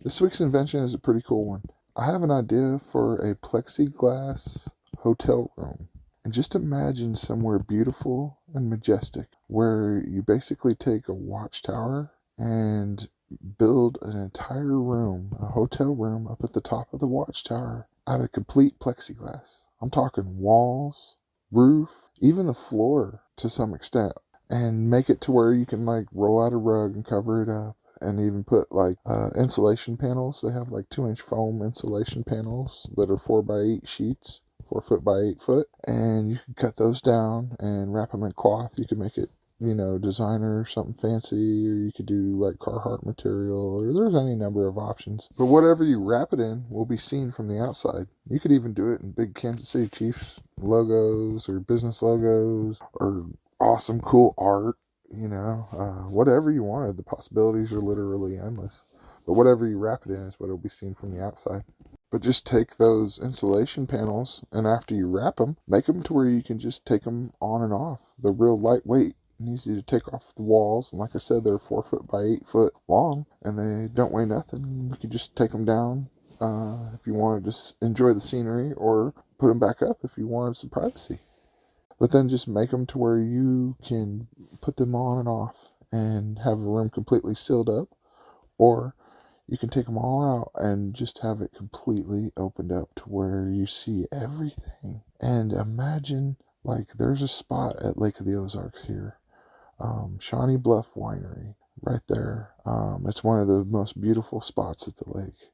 This week's invention is a pretty cool one. I have an idea for a plexiglass hotel room. And just imagine somewhere beautiful and majestic where you basically take a watchtower and build an entire room, a hotel room up at the top of the watchtower out of complete plexiglass. I'm talking walls, roof, even the floor to some extent, and make it to where you can like roll out a rug and cover it up, and even put like insulation panels. They have like 2-inch foam insulation panels that are 4x8 sheets, 4 foot by 8 foot, and you can cut those down and wrap them in cloth. You can make it, designer, something fancy, or you could do like Carhartt material, or there's any number of options. But whatever you wrap it in will be seen from the outside. You could even do it in big Kansas City Chiefs logos or business logos or awesome, cool art, whatever you wanted. The possibilities are literally endless. But whatever you wrap it in is what will be seen from the outside. But just take those insulation panels, and after you wrap them, make them to where you can just take them on and off. They're real lightweight and easy to take off the walls. And like I said, they're 4 foot by 8 foot long, and they don't weigh nothing. You can just take them down if you want to just enjoy the scenery, or put them back up if you wanted some privacy. But then just make them to where you can put them on and off and have a room completely sealed up. Or you can take them all out and just have it completely opened up to where you see everything. And imagine, like, there's a spot at Lake of the Ozarks here, Shawnee Bluff Winery, right there. It's one of the most beautiful spots at the lake.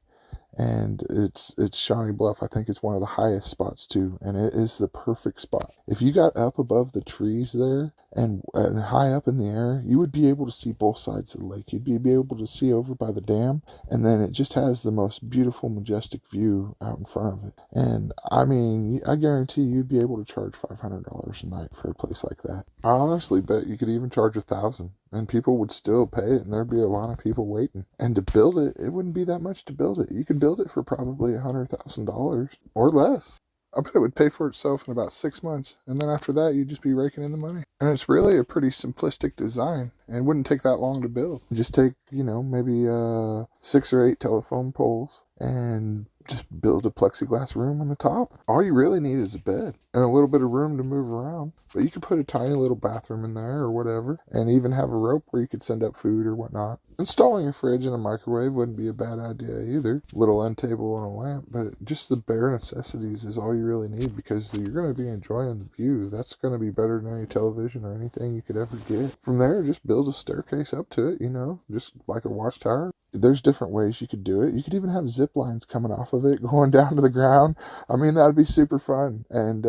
And it's Shawnee Bluff. I think it's one of the highest spots too, and it is the perfect spot. If you got up above the trees there and high up in the air, you would be able to see both sides of the lake. You'd be able to see over by the dam, and then it just has the most beautiful, majestic view out in front of it. And I mean, I guarantee you'd be able to charge $500 a night for a place like that. I honestly bet you could even charge $1,000, and people would still pay it, and there'd be a lot of people waiting. And to build it, it wouldn't be that much to build it. You could build it for probably $100,000 or less. I bet it would pay for itself in about 6 months, and then after that, you'd just be raking in the money. And it's really a pretty simplistic design, and it wouldn't take that long to build. Just take, maybe 6 or 8 telephone poles and just build a plexiglass room on the top. All you really need is a bed and a little bit of room to move around. But you could put a tiny little bathroom in there or whatever, and even have a rope where you could send up food or whatnot. Installing a fridge and a microwave wouldn't be a bad idea either. Little end table and a lamp, but just the bare necessities is all you really need, because you're going to be enjoying the view. That's going to be better than any television or anything you could ever get. From there, just build a staircase up to it, just like a watchtower. There's different ways you could do it. You could even have zip lines coming off of it, going down to the ground. I mean, that'd be super fun. And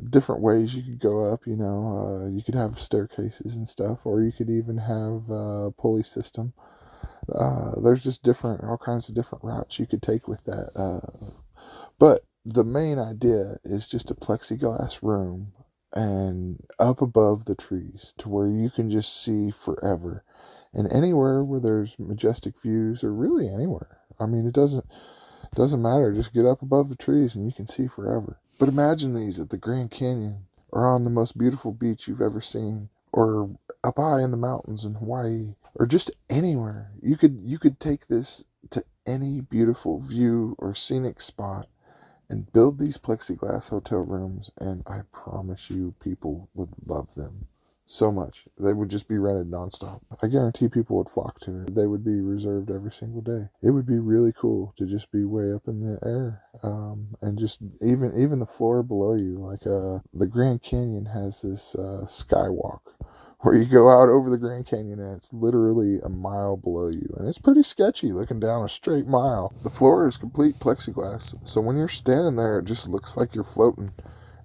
different ways you could go up, you could have staircases and stuff, or you could even have a pulley system. There's just all kinds of different routes you could take with that. But the main idea is just a plexiglass room and up above the trees to where you can just see forever. And anywhere where there's majestic views, or really anywhere. I mean, it doesn't matter. Just get up above the trees and you can see forever. But imagine these at the Grand Canyon, or on the most beautiful beach you've ever seen, or up high in the mountains in Hawaii, or just anywhere. You could take this to any beautiful view or scenic spot and build these plexiglass hotel rooms, and I promise you, people would love them so much. They would just be rented nonstop. I guarantee people would flock to it. They would be reserved every single day. It would be really cool to just be way up in the air, and just even the floor below you. Like the Grand Canyon has this skywalk where you go out over the Grand Canyon, and it's literally a mile below you, and it's pretty sketchy looking down a straight mile. The floor is complete plexiglass, so when you're standing there, it just looks like you're floating.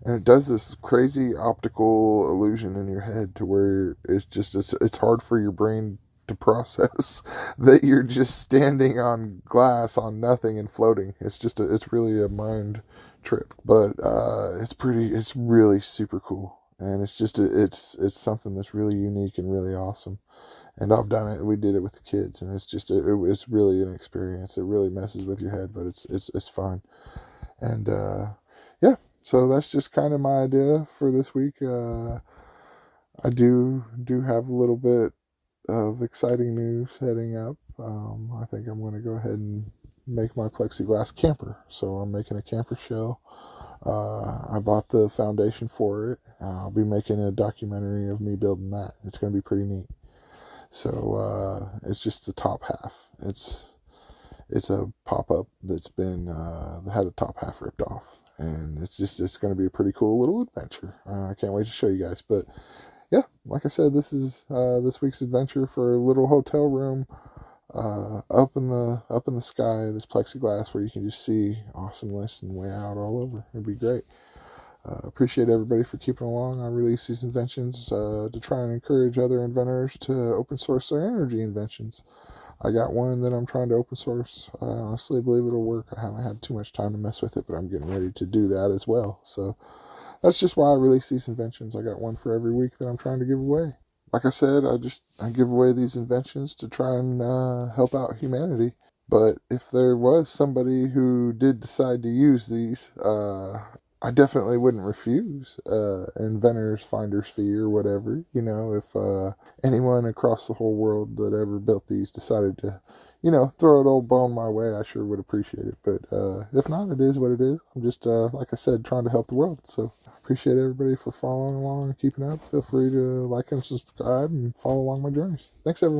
And it does this crazy optical illusion in your head to where it's hard for your brain to process that you're just standing on glass on nothing and floating. It's really a mind trip. But it's really super cool. And it's something that's really unique and really awesome. And I've done it. We did it with the kids, and it's really an experience. It really messes with your head, but it's fun. And yeah. So that's just kind of my idea for this week. I do have a little bit of exciting news heading up. I think I'm going to go ahead and make my plexiglass camper. So I'm making a camper shell. I bought the foundation for it. I'll be making a documentary of me building that. It's going to be pretty neat. So it's just the top half. It's a pop-up that's been that had the top half ripped off, and it's going to be a pretty cool little adventure. I can't wait to show you guys. But yeah, like I said, this is this week's adventure for a little hotel room up in the sky. This plexiglass where you can just see awesomeness and way out all over. It'd be great. Appreciate everybody for keeping along. I release these inventions to try and encourage other inventors to open source their energy inventions. I got one that I'm trying to open source. I honestly believe it'll work. I haven't had too much time to mess with it, but I'm getting ready to do that as well. So that's just why I release these inventions. I got one for every week that I'm trying to give away. Like I said, I give away these inventions to try and help out humanity. But if there was somebody who did decide to use these, I definitely wouldn't refuse inventor's finder's fee or whatever. You know, if anyone across the whole world that ever built these decided to, you know, throw an old bone my way, I sure would appreciate it. But if not, it is what it is. I'm just, like I said, trying to help the world. So appreciate everybody for following along and keeping up. Feel free to like and subscribe and follow along my journeys. Thanks, everyone.